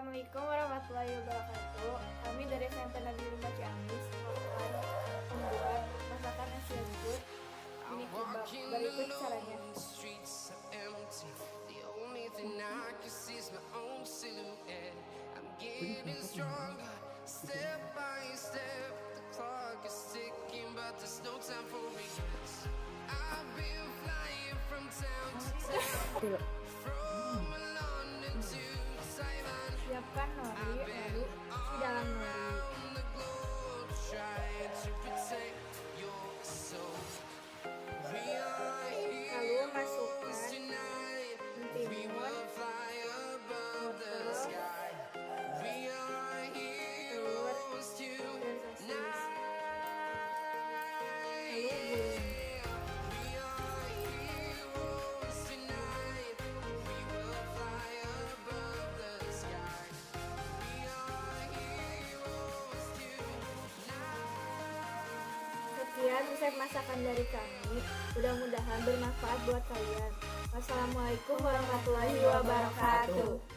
Assalamualaikum warahmatullahi wabarakatuh. Kami dari SMP Negeri 5 Ciamis akan membuat masakan Asian food mini kebab. Berikut caranya. Siapkan nori, lalu isi dalam nori. Lalu masukkan mentimun, wortel, telur, dan sosis. Lalu gulung. Sekian resep masakan dari kami. Mudah-mudahan bermanfaat buat kalian. Wassalamualaikum warahmatullahi wabarakatuh.